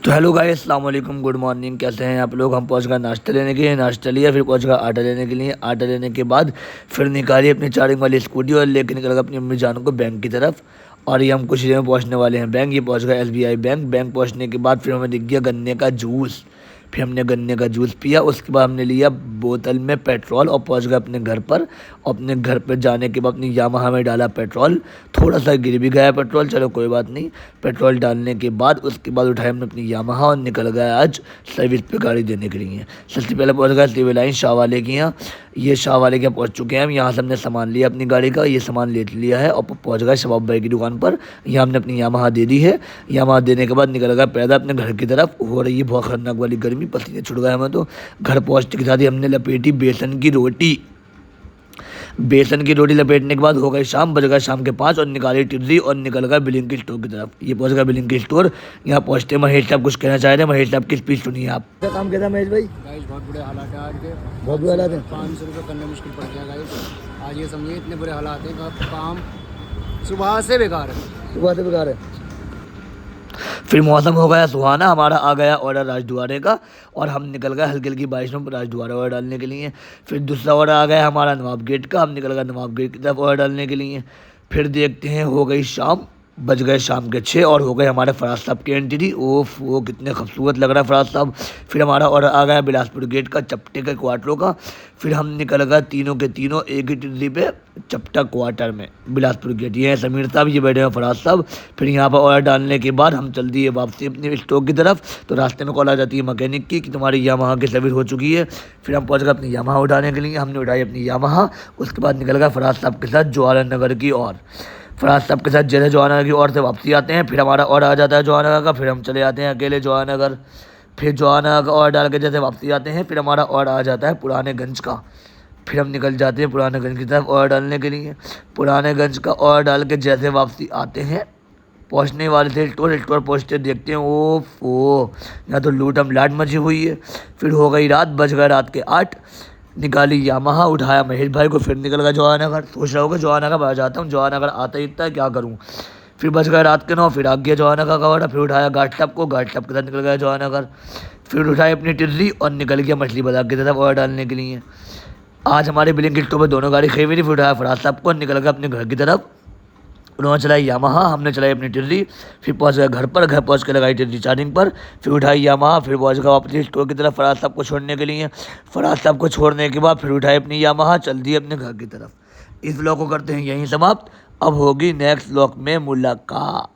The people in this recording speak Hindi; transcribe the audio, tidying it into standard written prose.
तो हेलो गाइस, अस्सलाम वालेकुम, गुड मॉर्निंग। कैसे हैं आप लोग? हम पहुंच गए नाश्ता लेने के लिए, नाश्ता लिया, फिर पहुंच गए आटा लेने के लिए। आटा लेने के बाद फिर निकाली अपनी चार्जिंग वाली स्कूटी और लेकर निकल गए अपनी अम्मी जान को बैंक की तरफ। और ये हम कुछ देर में पहुंचने वाले हैं बैंक। ये पहुंच गए SBI बैंक। बैंक पहुंचने के बाद फिर हमें दिख गया गन्ने का जूस। फिर हमने गन्ने का जूस पिया। उसके बाद हमने लिया बोतल में पेट्रोल और पहुंच गए अपने घर पर। अपने घर पर जाने के बाद अपनी यामाहा में डाला पेट्रोल। थोड़ा सा गिर भी गया पेट्रोल, चलो कोई बात नहीं। पेट्रोल डालने के बाद उसके बाद उठाए हमने अपनी यामाहा और निकल गए आज सर्विस पे गाड़ी देने के लिए। सबसे पहले पहुंच गए सिविल लाइन शाह वाले के यहाँ। ये शाह वाले के यहाँ पहुँच चुके हैं हम। यहाँ से हमने सामान लिया अपनी गाड़ी का, ये सामान ले लिया है और पहुँच गए शबाब भाई की दुकान पर। यहाँ हमने अपनी यामाहा दे दी है। यामाहा देने के बाद निकल गए पैदल अपने घर की तरफ। हो रही है बहुत खतरनाक वाली गर्मी, पसीने छुट गए हमें तो। घर पहुँचने के साथ ही हमने लपेटी बेसन की रोटी। बेसन की रोटी लपेटने के बाद हो गई शाम, बज गए शाम के 5 और निकाली टिर्री और निकल गया बिलिंग स्टोर की तरफ। ये पहुंच गया बिलिंग स्टोर। यहाँ पहुंचते महेश साहब कुछ कहना चाह रहे हैं। महेश साहब की स्पीच सुनिए आप। क्या काम कहता है महेश भाई? बहुत बुरे हालात है आज के। बहुत बुरे हालात हैं। 500 रुपये करने मुश्किल पड़ गया गाइस। आज ये समझिए इतने बुरे हालात हैं कि काम सुबह से बेकार है। सुबह से बेकार है। फिर मौसम हो गया सुहाना, हमारा आ गया ऑर्डर राजद्वारे का और हम निकल गए हल्की हल्की बारिश में राजद्वारे ऑर्डर डालने के लिए। फिर दूसरा ऑर्डर आ गया हमारा नवाब गेट का, हम निकल गए नवाब गेट की तरफ ऑर्डर डालने के लिए। फिर देखते हैं हो गई शाम, बज गए शाम के 6 और हो गए हमारे फराज साहब की एंट्री। ओफ वो कितने खूबसूरत लग रहा है फराज साहब। फिर हमारा ऑर्डर आ गया बिलासपुर गेट का चपटे के क्वार्टरों का। फिर हम निकल गए तीनों के तीनों एक ही टिल्ली पे चपटा क्वार्टर में बिलासपुर गेट। ये है समीर साहब, ये बैठे हैं फराज साहब। फिर यहाँ पर ऑर्डर डालने के बाद हम चल दिए वापसी अपने स्टोर की तरफ। तो रास्ते में कॉल आ जाती है मैकेनिक की कि तुम्हारी यामाहा की सर्विस हो चुकी है। फिर हम पहुँच गए अपनी यामाहा उठाने के लिए। हमने उठाई अपनी यामाहा। उसके बाद निकल गए फराज साहब के साथ जवाहर नगर की ओर। फराज साहब के साथ जैसे जवाहर की ओर से वापसी आते हैं, फिर हमारा ऑर्डर आ जाता है जवाहर का। फिर हम चले जाते हैं अकेले जवाहर। फिर जवाहर का ऑर्डर डाल के जैसे वापसी आते हैं, फिर हमारा ऑर्डर आ जाता है पुराने गंज का। फिर हम निकल जाते हैं पुराने गंज की तरफ ऑर्डर डालने के लिए। पुराने गंज का ऑर्डर डाल के जैसे वापसी आते हैं, पहुंचने वाले थे स्टोर पहुंचते देखते हैं ओ यहाँ तो लूटम लाट मची हुई है। फिर हो गई रात, बज गए रात के 8। निकाली यामाहा, उठाया महेश भाई को, फिर निकल गया जवाहर। सोच रहा होगा जवाहर आ जाता हूँ, जवाहर आता ही इतना है क्या करूँ। फिर बज गए रात के 9, फिर आ गया जवाहर का ऑर्डर। फिर उठाया घाट साहब को, घाट साहब के साथ निकल गया जवाहर। फिर उठाई अपनी टिर्री और निकल गया मछली बाजार की तरफ ऑर्डर डालने के लिए। आज हमारे बिलिंग किट्टों पर दोनों गाड़ी खड़ी हुई थी। फिर उठाया फराज साहब को, निकल गया अपने घर की तरफ। उन्होंने चलाई यामाहा, हमने चलाई अपनी टिर्री। फिर पहुंच गए घर पर, घर पहुंच के लगाई टिर्री चार्जिंग पर। फिर उठाई यामाहा, फिर पहुंच गया वापस स्टोर की तरफ फराज साहब को छोड़ने के लिए। फराज साहब को छोड़ने के बाद फिर उठाई अपनी यामाहा, चल दी अपने घर की तरफ। इस ब्लॉग को करते हैं यहीं समाप्त। अब होगी नेक्स्ट ब्लॉग में मुलाकात।